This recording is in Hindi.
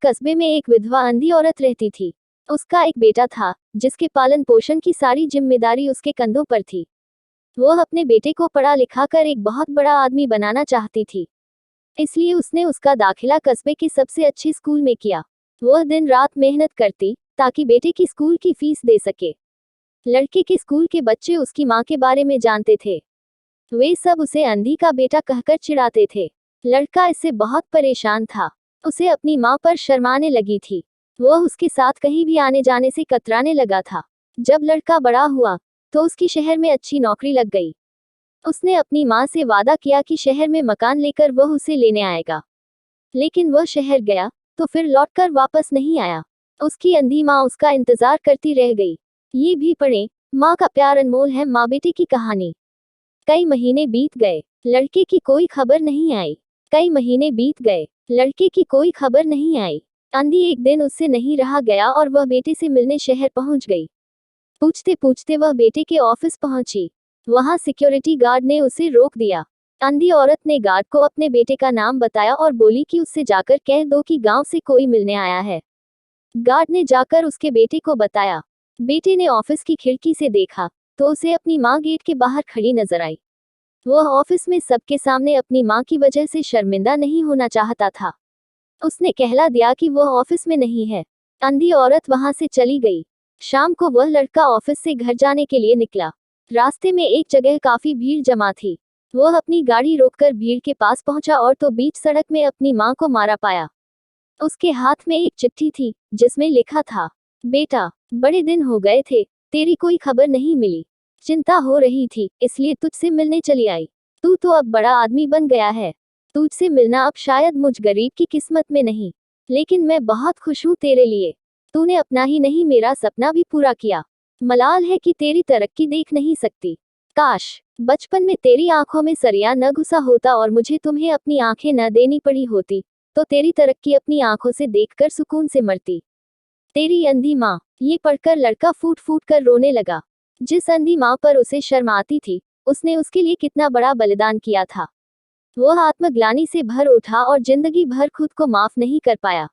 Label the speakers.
Speaker 1: कस्बे में एक विधवा अंधी औरत रहती थी। उसका एक बेटा था, जिसके पालन पोषण की सारी जिम्मेदारी उसके कंधों पर थी। वह अपने बेटे को पढ़ा लिखा कर एक बहुत बड़ा आदमी बनाना चाहती थी। इसलिए उसने उसका दाखिला कस्बे के सबसे अच्छे स्कूल में किया। वह दिन रात मेहनत करती, ताकि बेटे की स्कूल की फीस दे सके। लड़के के स्कूल के बच्चे उसकी माँ के बारे में जानते थे। वे सब उसे अंधी का बेटा कहकर चिढ़ाते थे। लड़का इससे बहुत परेशान था। उसे अपनी माँ पर शर्माने लगी थी। वह उसके साथ कहीं भी आने जाने से कतराने लगा था। जब लड़का बड़ा हुआ, तो उसकी शहर में अच्छी नौकरी लग गई। उसने अपनी माँ से वादा किया कि शहर में मकान लेकर वह उसे लेने आएगा। लेकिन वह शहर गया, तो फिर लौटकर वापस नहीं आया। उसकी अंधी माँ उसका इंतजार करती रह गई। ये भी पढ़ें, माँ का प्यार अनमोल है, माँ बेटे की कहानी। कई महीने बीत गए, लड़के की कोई खबर नहीं आई। कई महीने बीत गए, लड़के की कोई खबर नहीं आई। अंधी एक दिन उससे नहीं रहा गया और वह बेटे से मिलने शहर पहुंच गई। पूछते पूछते वह बेटे के ऑफिस पहुंची। वहां सिक्योरिटी गार्ड ने उसे रोक दिया। अंधी औरत ने गार्ड को अपने बेटे का नाम बताया और बोली कि उससे जाकर कह दो कि गांव से कोई मिलने आया है। गार्ड ने जाकर उसके बेटे को बताया। बेटे ने ऑफिस की खिड़की से देखा, तो उसे अपनी माँ गेट के बाहर खड़ी नजर आई। वह ऑफिस में सबके सामने अपनी माँ की वजह से शर्मिंदा नहीं होना चाहता था। उसने कहला दिया कि वह ऑफिस में नहीं है। अंधी औरत वहां से चली गई। शाम को वह लड़का ऑफिस से घर जाने के लिए निकला। रास्ते में एक जगह काफी भीड़ जमा थी। वह अपनी गाड़ी रोककर भीड़ के पास पहुंचा और तो बीच सड़क में अपनी माँ को मारा पाया। उसके हाथ में एक चिट्ठी थी, जिसमें लिखा था, बेटा, बड़े दिन हो गए थे, तेरी कोई खबर नहीं मिली। चिंता हो रही थी, इसलिए तुझसे मिलने चली आई। तू तो अब बड़ा आदमी बन गया है। तुझसे मिलना अब शायद मुझ गरीब की किस्मत में नहीं, लेकिन मैं बहुत खुश हूँ तेरे लिए। तूने अपना ही नहीं मेरा सपना भी पूरा किया। मलाल है कि तेरी तरक्की देख नहीं सकती। काश बचपन में तेरी आंखों में सरिया न घुसा होता और मुझे तुम्हें अपनी आंखें न देनी पड़ी होती, तो तेरी तरक्की अपनी आंखों से देखकर सुकून से मरती। तेरी अंधी माँ। ये पढ़कर लड़का फूट फूट कर रोने लगा। जिस अंधी माँ पर उसे शर्म आती थी, उसने उसके लिए कितना बड़ा बलिदान किया था। वह आत्मग्लानि से भर उठा और जिंदगी भर खुद को माफ नहीं कर पाया।